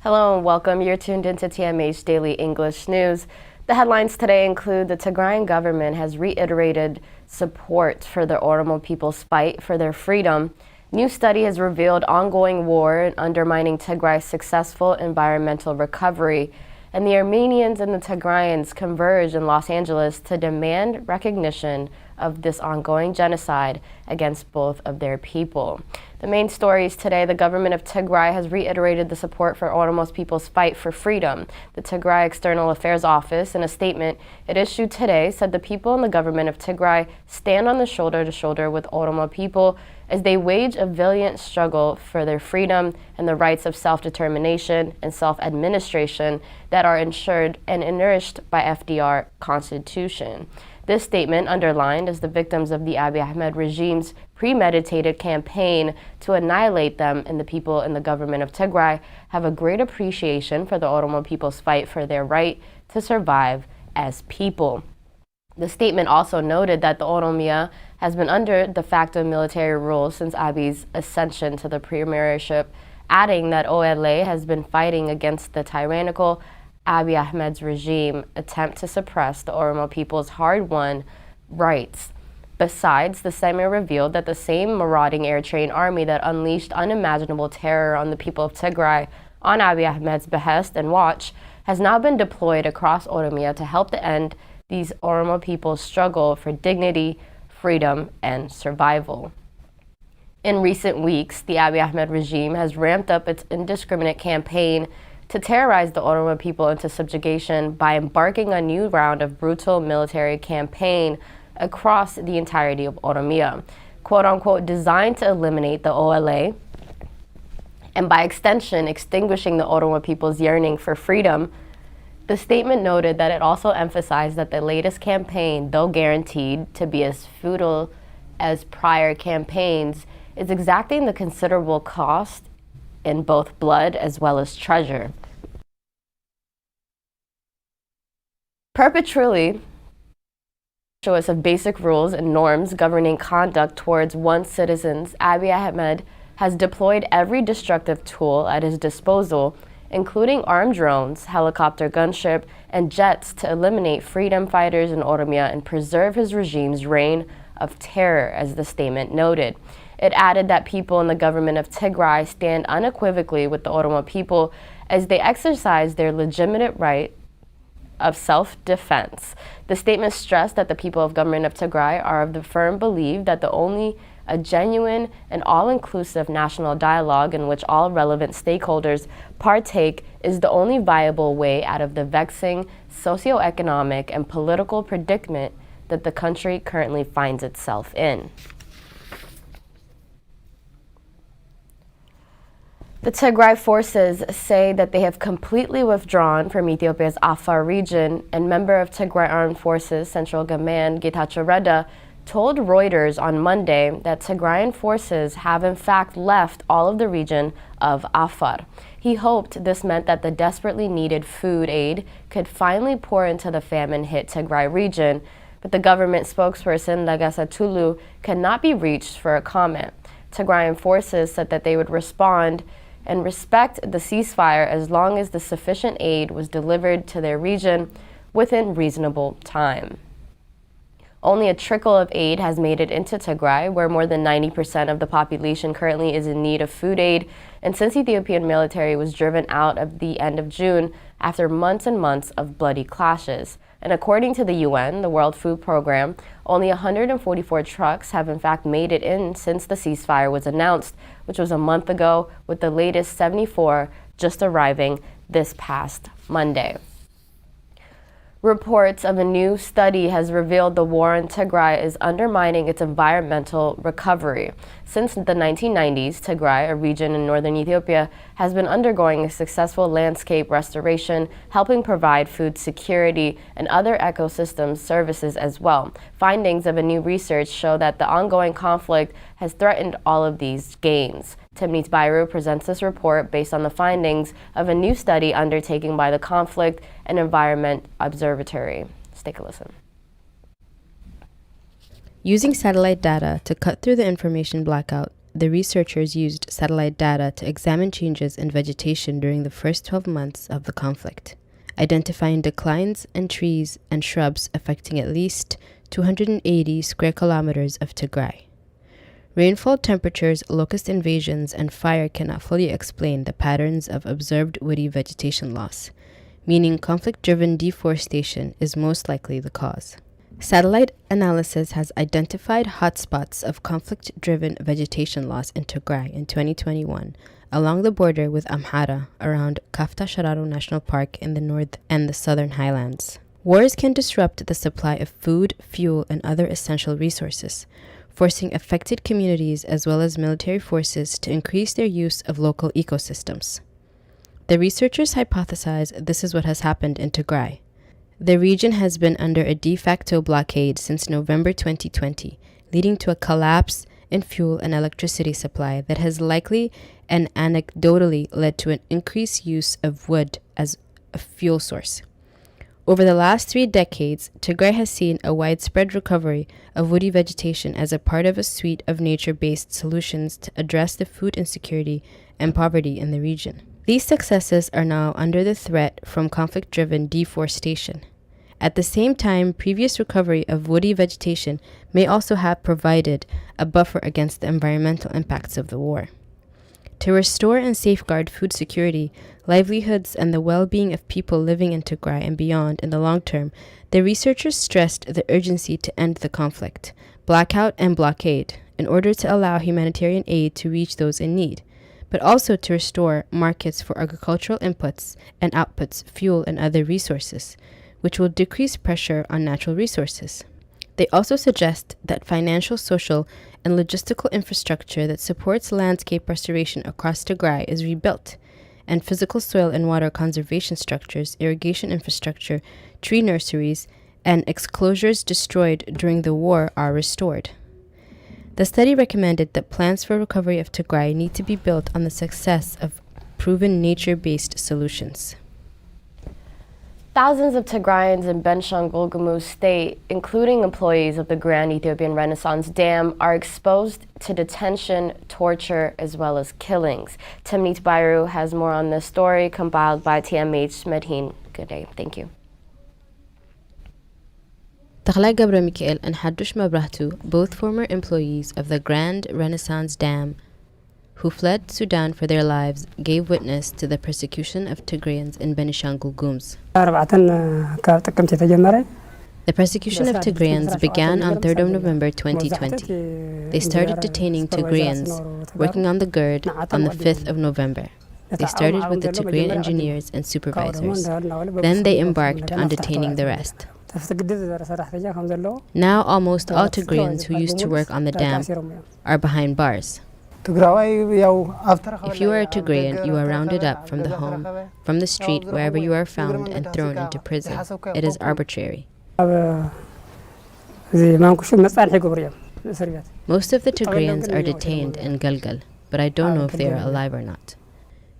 Hello and welcome. You're tuned into TMH Daily English News. The headlines today include the Tigrayan government has reiterated support for the Oromo people's fight for their freedom. New study has revealed ongoing war and undermining Tigray's successful environmental recovery. And the Armenians and the Tigrayans converge in Los Angeles to demand recognition of this ongoing genocide against both of their people. The main stories today: the government of Tigray has reiterated the support for Oromo people's fight for freedom. The Tigray External Affairs Office, in a statement it issued today, said the people and the government of Tigray stand on the shoulder to shoulder with Oromo people as they wage a valiant struggle for their freedom and the rights of self-determination and self-administration that are ensured and nourished by FDR Constitution. This statement underlined as the victims of the Abiy Ahmed regime's premeditated campaign to annihilate them, and the people in the government of Tigray have a great appreciation for the Oromo people's fight for their right to survive as people. The statement also noted that the Oromia has been under de facto military rule since Abiy's ascension to the premiership, adding that OLA has been fighting against the tyrannical Abiy Ahmed's regime attempt to suppress the Oromo people's hard-won rights. Besides, the statement revealed that the same marauding air-trained army that unleashed unimaginable terror on the people of Tigray on Abiy Ahmed's behest and watch has now been deployed across Oromia to help to end these Oromo people's struggle for dignity, freedom, and survival. In recent weeks, the Abiy Ahmed regime has ramped up its indiscriminate campaign to terrorize the Oromo people into subjugation by embarking on a new round of brutal military campaign across the entirety of Oromia, quote-unquote designed to eliminate the OLA and by extension extinguishing the Oromo people's yearning for freedom. The statement noted that it also emphasized that the latest campaign, though guaranteed to be as futile as prior campaigns, is exacting the considerable cost in both blood as well as treasure. Perpetually show us of basic rules and norms governing conduct towards one's citizens, Abiy Ahmed has deployed every destructive tool at his disposal, including armed drones, helicopter gunship, and jets to eliminate freedom fighters in Oromia and preserve his regime's reign of terror, as the statement noted. It added that people in the government of Tigray stand unequivocally with the Oromo people as they exercise their legitimate right of self-defense. The statement stressed that the people of government of Tigray are of the firm belief that only a genuine and all-inclusive national dialogue in which all relevant stakeholders partake is the only viable way out of the vexing socioeconomic and political predicament that the country currently finds itself in. The Tigray forces say that they have completely withdrawn from Ethiopia's Afar region, and member of Tigray Armed Forces Central Command Getachew Reda told Reuters on Monday that Tigrayan forces have in fact left all of the region of Afar. He hoped this meant that the desperately needed food aid could finally pour into the famine-hit Tigray region, but the government spokesperson Lagasa Tulu cannot be reached for a comment. Tigrayan forces said that they would respond and respect the ceasefire as long as the sufficient aid was delivered to their region within reasonable time. Only a trickle of aid has made it into Tigray, where more than 90% of the population currently is in need of food aid, and since Ethiopian military was driven out at the end of June after months and months of bloody clashes. And according to the UN, the World Food Programme, only 144 trucks have in fact made it in since the ceasefire was announced, which was a month ago, with the latest 74 just arriving this past Monday. Reports of a new study has revealed the war in Tigray is undermining its environmental recovery. Since the 1990s, Tigray, a region in northern Ethiopia, has been undergoing a successful landscape restoration, helping provide food security and other ecosystem services as well. Findings of a new research show that the ongoing conflict has threatened all of these gains. Timnit Bairu presents this report based on the findings of a new study undertaken by the Conflict and Environment Observatory. Let's take a listen. Using satellite data to cut through the information blackout the researchers used satellite data to examine changes in vegetation during the first 12 months of the conflict, identifying declines in trees and shrubs affecting at least 280 square kilometers of Tigray. Rainfall temperatures, locust invasions, and fire cannot fully explain the patterns of observed woody vegetation loss, meaning conflict-driven deforestation is most likely the cause. Satellite analysis has identified hotspots of conflict-driven vegetation loss in Tigray in 2021 along the border with Amhara around Kafta Shararo National Park in the north and the southern highlands. Wars can disrupt the supply of food, fuel, and other essential resources, forcing affected communities as well as military forces to increase their use of local ecosystems. The researchers hypothesize this is what has happened in Tigray. The region has been under a de facto blockade since November 2020, leading to a collapse in fuel and electricity supply that has likely and anecdotally led to an increased use of wood as a fuel source. Over the last 3 decades, Tigray has seen a widespread recovery of woody vegetation as a part of a suite of nature-based solutions to address the food insecurity and poverty in the region. These successes are now under the threat from conflict-driven deforestation. At the same time, previous recovery of woody vegetation may also have provided a buffer against the environmental impacts of the war. To restore and safeguard food security, livelihoods, and the well-being of people living in Tigray and beyond in the long term, the researchers stressed the urgency to end the conflict, blackout, and blockade in order to allow humanitarian aid to reach those in need, but also to restore markets for agricultural inputs and outputs, fuel, and other resources, which will decrease pressure on natural resources. They also suggest that financial, social, and logistical infrastructure that supports landscape restoration across Tigray is rebuilt, and physical soil and water conservation structures, irrigation infrastructure, tree nurseries, and exclosures destroyed during the war are restored. The study recommended that plans for recovery of Tigray need to be built on the success of proven nature-based solutions. Thousands of Tigrayans in Benishangul-Gumuz State, including employees of the Grand Ethiopian Renaissance Dam, are exposed to detention, torture, as well as killings. Timnit Bayru has more on this story, compiled by TMH Medhin. Good day. Thank you. Tigray ገብረ Mikael and Hadush Mabrahtu, both former employees of the Grand Renaissance Dam, who fled Sudan for their lives, gave witness to the persecution of Tigrayans in Benishangul-Gumuz. The persecution of Tigrayans began on 3rd of November 2020. They started detaining Tigrayans working on the GERD on the 5th of November. They started with the Tigrayan engineers and supervisors. Then they embarked on detaining the rest. Now almost all Tigrayans who used to work on the dam are behind bars. If you are a Tigrayan, you are rounded up from the home, from the street, wherever you are found, and thrown into prison. It is arbitrary. Most of the Tigrayans are detained in Galgal, but I don't know if they are alive or not.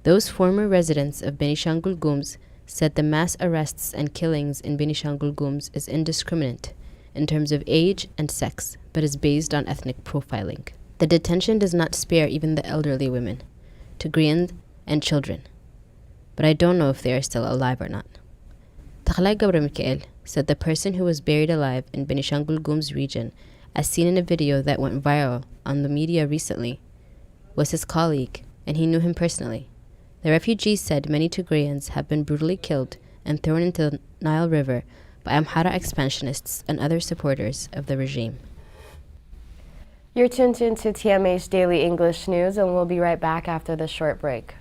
Those former residents of Benishangul-Gumuz said the mass arrests and killings in Benishangul-Gumuz is indiscriminate in terms of age and sex, but is based on ethnic profiling. The detention does not spare even the elderly women, Tigrayans, and children. But I don't know if they are still alive or not. Tigray ገብረ Mikael said the person who was buried alive in Benishangul-Gumuz region, as seen in a video that went viral on the media recently, was his colleague, and he knew him personally. The refugees said many Tigrayans have been brutally killed and thrown into the Nile River by Amhara expansionists and other supporters of the regime. You're tuned into TMH Daily English News, and we'll be right back after this short break.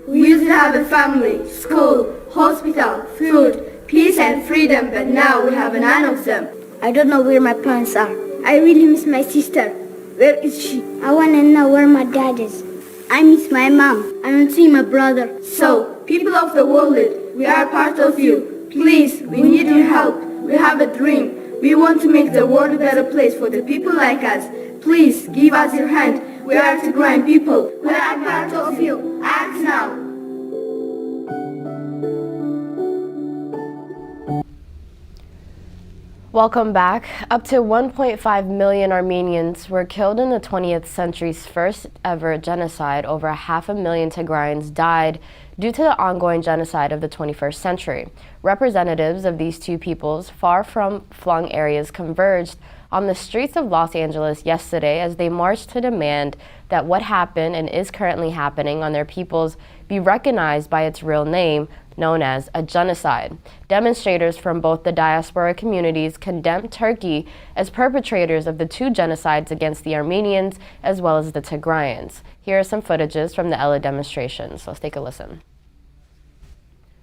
We used to have a family, school, hospital, food, peace and freedom, but now we have none of them. I don't know where my parents are. I really miss my sister. Where is she? I want to know where my dad is. I miss my mom. I don't see my brother. So, people of the world, we are part of you. Please, we need your help. We have a dream. We want to make the world a better place for the people like us. Please, give us your hand. We are Tigrayan people. We are part of you. Act now. Welcome back. Up to 1.5 million Armenians were killed in the 20th century's first ever genocide. Over 500,000 Tigrayans died due to the ongoing genocide of the 21st century. Representatives of these two peoples' far-flung areas converged on the streets of Los Angeles yesterday as they marched to demand that what happened and is currently happening on their peoples be recognized by its real name, known as a genocide. Demonstrators from both the diaspora communities condemned Turkey as perpetrators of the two genocides against the Armenians as well as the Tigrayans. Here are some footages from the Ella demonstrations. Let's take a listen.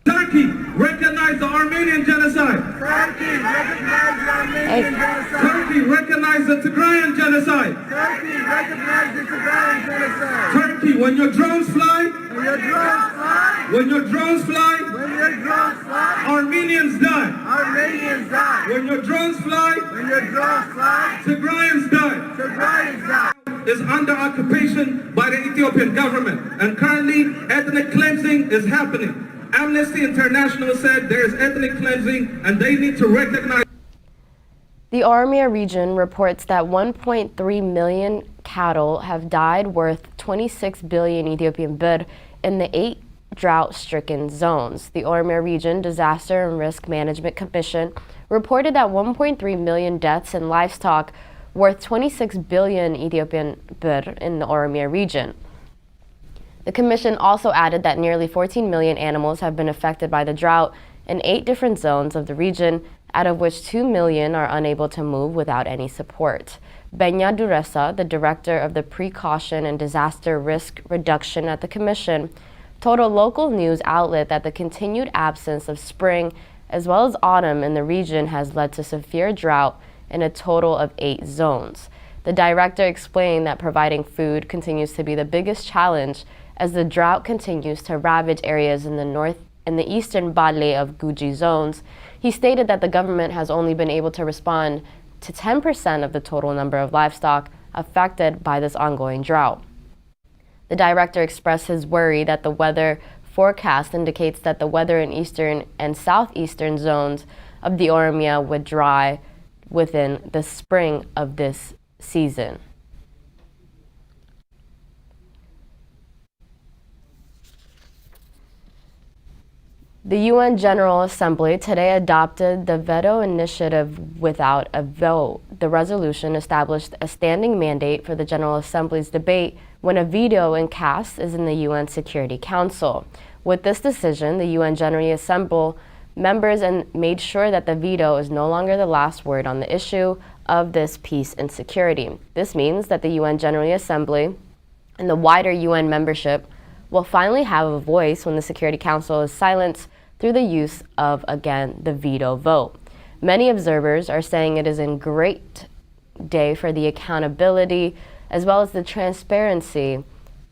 Turkey, recognize the Armenian genocide. Turkey, recognize the Armenian genocide. Turkey, recognize the Tigrayan genocide. Turkey, recognize the Tigrayan genocide. Turkey, when your drones fly, When your drones fly, when your drones fly, when your drones fly, Armenians die. Armenians die. When your drones fly, When your drones fly, Tigrayans die. Tigrayans die. Is under occupation by the Ethiopian government, and currently ethnic cleansing is happening. Amnesty International said there is ethnic cleansing and they need to recognize. The Oromia region reports that 1.3 million cattle have died worth 26 billion Ethiopian birr in the 8 drought-stricken zones. The Oromia Region Disaster and Risk Management Commission reported that 1.3 million deaths in livestock worth 26 billion Ethiopian birr in the Oromia region. The commission also added that nearly 14 million animals have been affected by the drought in 8 different zones of the region, out of which 2 million are unable to move without any support. Benya Duressa, the director of the Precaution and Disaster Risk Reduction at the commission, told a local news outlet that the continued absence of spring as well as autumn in the region has led to severe drought in a total of 8 zones. The director explained that providing food continues to be the biggest challenge as the drought continues to ravage areas in the eastern Bale of Guji zones. He stated that the government has only been able to respond to 10% of the total number of livestock affected by this ongoing drought. The director expressed his worry that the weather forecast indicates that the weather in eastern and southeastern zones of the Oromia would dry within the spring of this season. The UN General Assembly today adopted the veto initiative without a vote. The resolution established a standing mandate for the General Assembly's debate when a veto in cast is in the UN Security Council. With this decision, the UN Generally assembled members and made sure that the veto is no longer the last word on the issue of this peace and security. This means that the UN General Assembly and the wider UN membership will finally have a voice when the Security Council is silenced through the use of, again, the veto vote. Many observers are saying it is a great day for the accountability as well as the transparency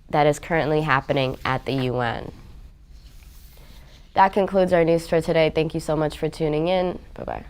that is currently happening at the UN. That concludes our news for today. Thank you so much for tuning in. Bye-bye.